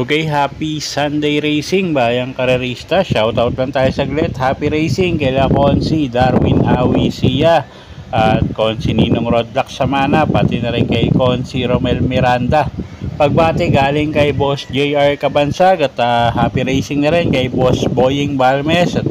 Okay, happy Sunday racing bayang karerista. Shoutout lang tayo saglit. Happy racing kila Consi, Darwin Awi Sia at Consi Ninong Rodlock Samana, pati na rin kay Consi Romel Miranda. Pagbati galing kay Boss JR Kabansag at happy racing na rin kay Boss Boying Balmes at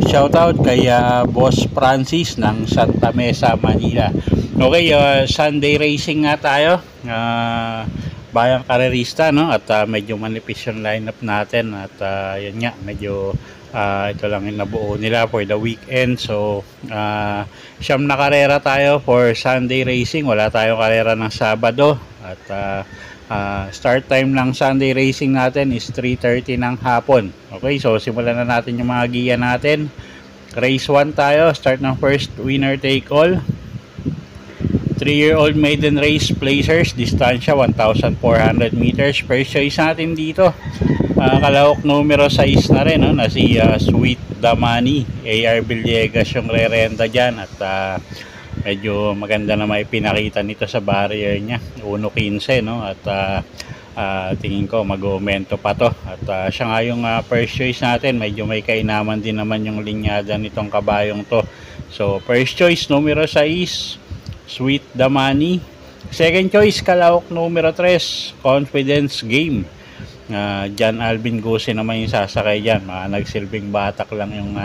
shoutout kay Boss Francis ng Santa Mesa, Manila. Okay, Sunday racing nga tayo. Bayang karerista, no? At medyo manipis yung lineup natin at yun nga, medyo ito lang yung nabuo nila for the weekend. So siyam na karera tayo for Sunday racing, wala tayong karera ng Sabado at start time ng Sunday racing natin is 3:30 ng hapon. Okay, so simulan na natin yung mga giya natin. Race 1 tayo, start ng first winner take all. 3-year-old maiden race placers, distansya 1,400 meters. First choice natin dito, kalahok numero 6 na rin, no? Na si Sweet Damani. AR Villegas yung re-renta dyan at medyo maganda na may pinakita nito sa barrier niya, 1.15, no? At tingin ko mag-aumento pa to at siya nga yung first choice natin. Medyo may kainaman din naman yung linyada nitong kabayong to. So first choice numero 6, Sweet Damani. Second choice, kalahok numero 3, Confidence Game. John Alvin Guse naman yung sasakay dyan. Nagsilbing batak lang yung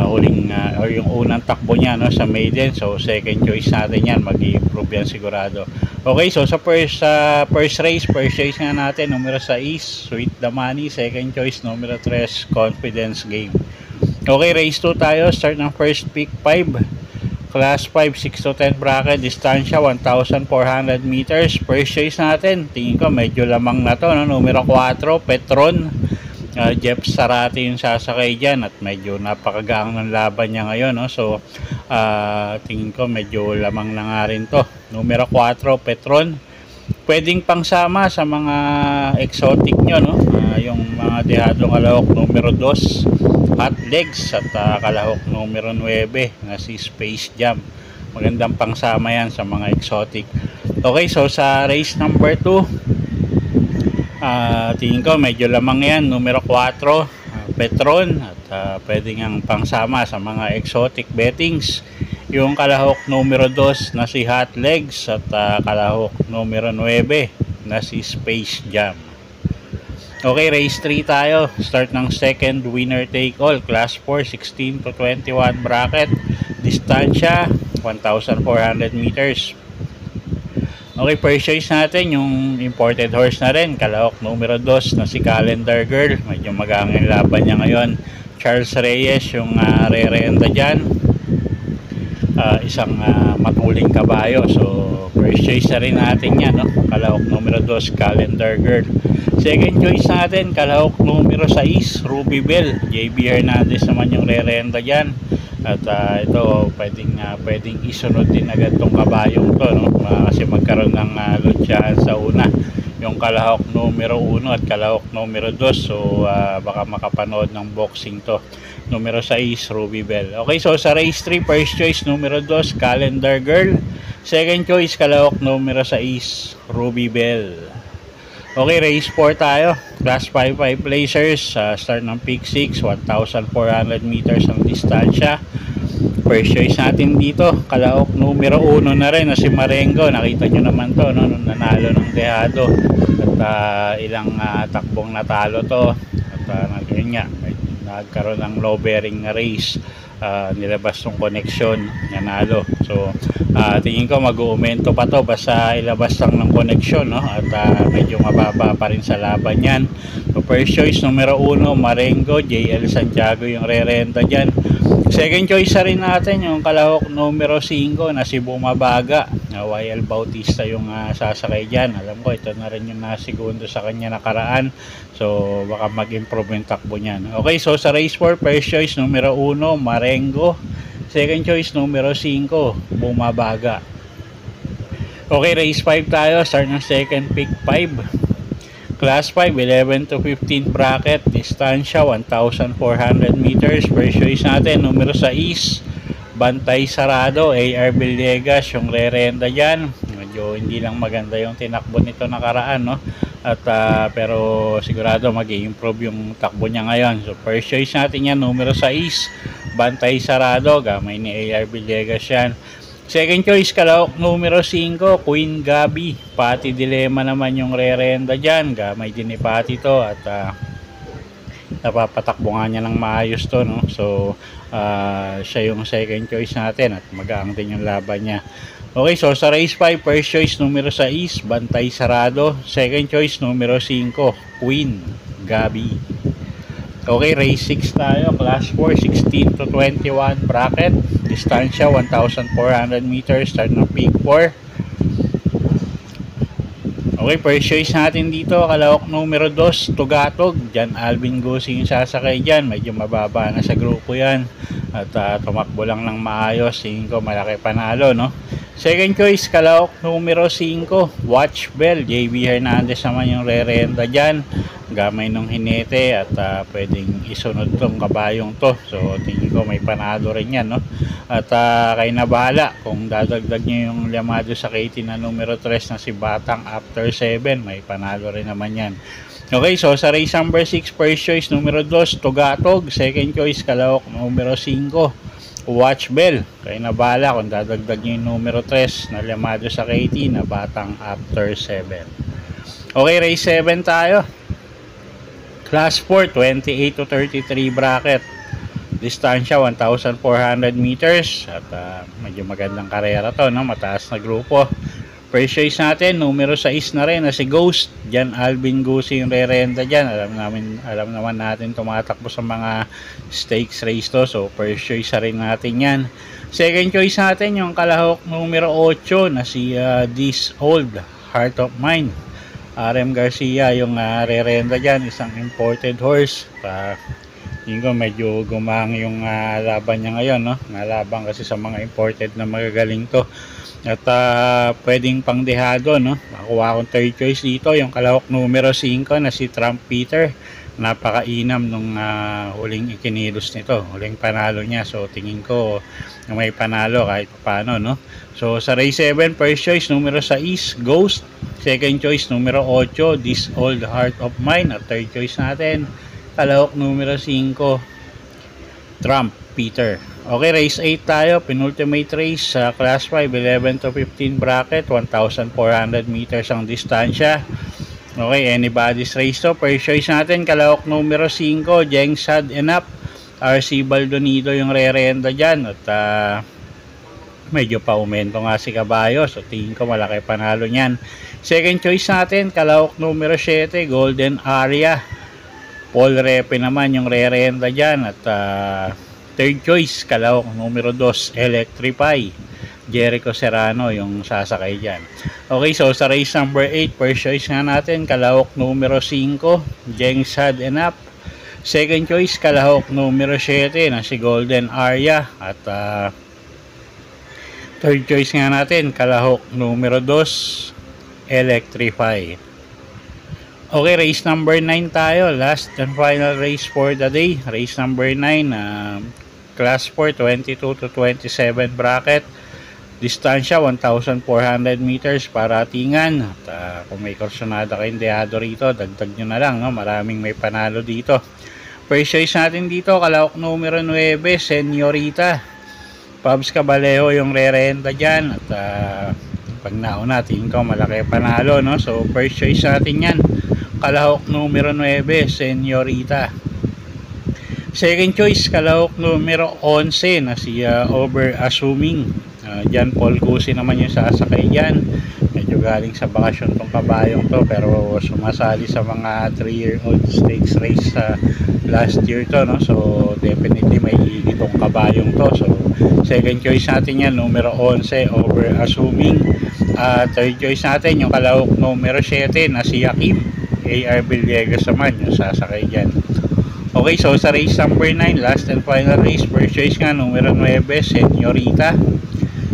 huling or yung unang takbo niya, no, sa maiden. So second choice natin yan, mag-i-improve yan sigurado. Okay, so sa first race, first choice nga natin numero 6, Sweet Damani. Second choice numero 3, Confidence Game. Okay, race 2 tayo, start ng first pick 5. Class 5, 6 to 10 bracket, distansya 1,400 meters. First choice natin, tingin ko medyo lamang na to, no? Numero 4, Petron. Jeff Sarati yung sasakay dyan at medyo napakagaang ng laban niya ngayon, no? So tingin ko medyo lamang na nga rin to. Numero 4, Petron. Pwedeng pangsama sa mga exotic nyo, no? Yung mga dehadong kalahok numero 2, Hot Legs, at kalahok numero 9 na si Space Jam. Magandang pangsama yan sa mga exotic. Okay, so sa race number 2, tingin ko medyo lamang yan, numero 4, Petron, at pwede ngang pangsama sa mga exotic bettings yung kalahok numero 2 na si Hot Legs at kalahok numero 9 na si Space Jam. Okay, race 3 tayo. Start ng second winner take all. Class 4, 16 to 21 bracket. Distansya 1,400 meters. Okay, first choice natin yung imported horse na rin, kalahok numero 2 na si Calendar Girl. Medyo magangin laban niya ngayon. Charles Reyes yung re-renta dyan. Isang matuling kabayo. So first choice na rin natin yan, no? Kalahok numero 2, Calendar Girl. Second choice natin, kalahok numero 6, Ruby Bell. JB Hernandez naman yung re-renta dyan. At ito, pwedeng isunod din agad tong kabayong to, no? Kasi magkaroon ng lutsyahan sa una. Yung kalahok numero 1 at kalahok numero 2. So baka makapanood ng boxing to. Numero 6, Ruby Bell. Okay, so sa race 3, first choice numero 2, Calendar Girl. Second choice, kalahok numero 6, Ruby Bell. Okay, race 4 tayo. Class 5 placers. Start ng pick 6, 1,400 meters ang distansya. First choice natin dito, kalahok numero 1 na rin na si Marengo. Nakita nyo naman to, no? Nung nanalo ng dehado. At ilang takbong natalo to. At nagkaroon ng low bearing race. Nilabas ng connection, nanalo. So tingin ko mag-uumento pa to basta ilabas lang ng connection, no? At medyo mababa pa rin sa laban yan. So first choice numero 1, Marengo. JL Santiago yung re-renta dyan. Second choice na rin natin yung kalahok numero 5 na si Bumabaga. YL Bautista yung sasakay dyan. Alam ko ito na rin yung nasigundo sa kanya nakaraan. So baka mag-improve yung takbo niyan. Okay, so sa race 4, first choice numero 1, Marengo. Second choice numero 5, Bumabaga. Okay, race 5 tayo. Start ng second pick 5. Class 5, 11 to 15 bracket. Distansya, 1,400 meters. First choice natin, numero 6. Bantay Sarado, AR Villegas, yung re-renda dyan. Medyo hindi lang maganda yung tinakbo nito nakaraan, no? At pero sigurado mag-i-improve yung takbo niya ngayon. So first choice natin yan, numero 6. Bantay Sarado, gamay ni AR Villegas yan. Second choice, kalahok numero 5, Queen Gabi. Pati Dilema naman yung re-renda dyan. Gamay din ni Pati to at napapatakbo nga niya ng maayos to, no? So siya yung second choice natin at magaang din yung laban niya. Okay, so sa race 5, first choice numero 6, Bantay Sarado. Second choice numero 5, Queen Gabi. Okay, race 6 tayo, class 4, 16 to 21 bracket. Distansya, 1,400 meters, start ng peak 4. Okay, first choice natin dito, kalahok numero 2, Tugatog. Diyan Alvin Gusing yung sasakay dyan, medyo mababa na sa grupo yan. At tumakbo lang ng maayos, tingin ko malaki panalo, no? Second choice, kalahok numero 5, Watch Bell. JB Hernandez naman yung re-renda dyan. Gamay nung hinete at pwedeng isunod tong kabayong to. So tingin ko may panalo rin yan, no? At kayo na bahala kung dadagdag nyo yung Llamado sa KT na numero 3 na si Batang After 7. May panalo rin naman yan. Okay, so sa race number 6, first choice numero 2, Tugatog. Second choice, kalahok numero 5, Watch Bell. Kayo na bahala kung dadagdag nyo yung numero 3 na Llamado sa KT na Batang After 7. Okay, race 7 tayo. Class 4, 28 to 33 bracket. Distansya, 1,400 meters. At medyo magandang karera to, no? Mataas na grupo. First choice natin, numero 6 na rin na si Ghost. Diyan Alvin Gusi yung re-renda dyan. Alam naman natin tumatakbo sa mga stakes race to. So first choice na rin natin yan. Second choice natin yung kalahok numero 8 na si This Old Heart of Mine. RM Garcia yung re-renda dyan, isang imported horse. Yun ko medyo gumang yung laban niya ngayon, no? Nalaban kasi sa mga imported na magagaling to. At pwedeng pangdehado, no? Makuha akong third choice dito, yung kalahok numero 5 na si Trump Peter. Napakainam nung huling ikinilos nito, huling panalo niya. So tingin ko may panalo kahit paano, no? So sa race 7, first choice numero 6, Ghost. Second choice numero 8, This Old Heart of Mine. At third choice natin, kalahok numero 5, Trump Peter. Okay, race 8 tayo, penultimate race sa class 5, 11 to 15 bracket, 1,400 meters ang distansya. Okay, anybody's race to. First choice natin, kalahok numero 5, Jeng Sad Enap. RC Baldonido yung re-renda dyan. At medyo pa umento nga si Kabayo. So tingin ko malaki panalo niyan. Second choice natin, kalahok numero 7, Golden Aria. Paul Repe naman yung re-renda dyan. At third choice, kalahok numero 2, Electrify. Jericho Serrano yung sasakay dyan. Okay, so sa race number 8, first choice nga natin, kalahok numero 5, Jeng Sad Enap. Second choice, kalahok numero 7 na si Golden Aria. At third choice nga natin, kalahok numero 2, Electrify. Okay, race number 9 tayo. Last and final race for the day. Race number 9, class 4, 22 to 27 bracket. Distansya, 1,400 meters para tingan. At kung may kursunada kayong dehado rito, dagdag nyo na lang, no? Maraming may panalo dito. First choice natin dito, kalahok numero 9, Senyorita. Pabs Cabalejo yung re-renda dyan. At pag nauna, tingin ko malaki panalo, no? So first choice natin yan, kalahok numero 9, Senyorita. Second choice, kalahok numero 11 na si Over Assuming. Diyan Paul Gusi naman yung sasakay dyan. Medyo galing sa bakasyon tong kabayong to, pero sumasali sa mga 3-year-old stakes race last year to, no? So definitely may itong kabayong to. So second choice natin yan, numero 11, Over Assuming. Third choice natin yung kalahok numero 7 na si Yakim. AR Villegas naman yung sasakay dyan. Okay, so sa race number 9, last and final race, first choice nga numero 9, Senyorita.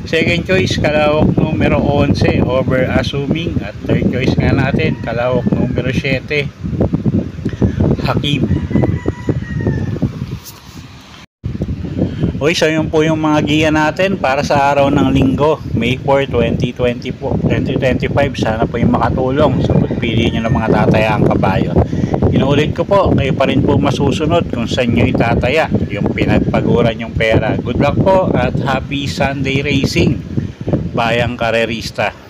Second choice, kalawak numero 11, over assuming. At third choice nga natin, kalawak numero 7, Hakim. Okay, so yun po yung mga giya natin para sa araw ng linggo, May 4, 2025. Sana po yung makatulong sa pagpili nyo ng mga tatayaang kabayo. Inuulit ko po, kayo pa rin po masusunod kung saan nyo itataya yung pinagpaguran yung pera. Good luck po at happy Sunday racing, bayang karerista.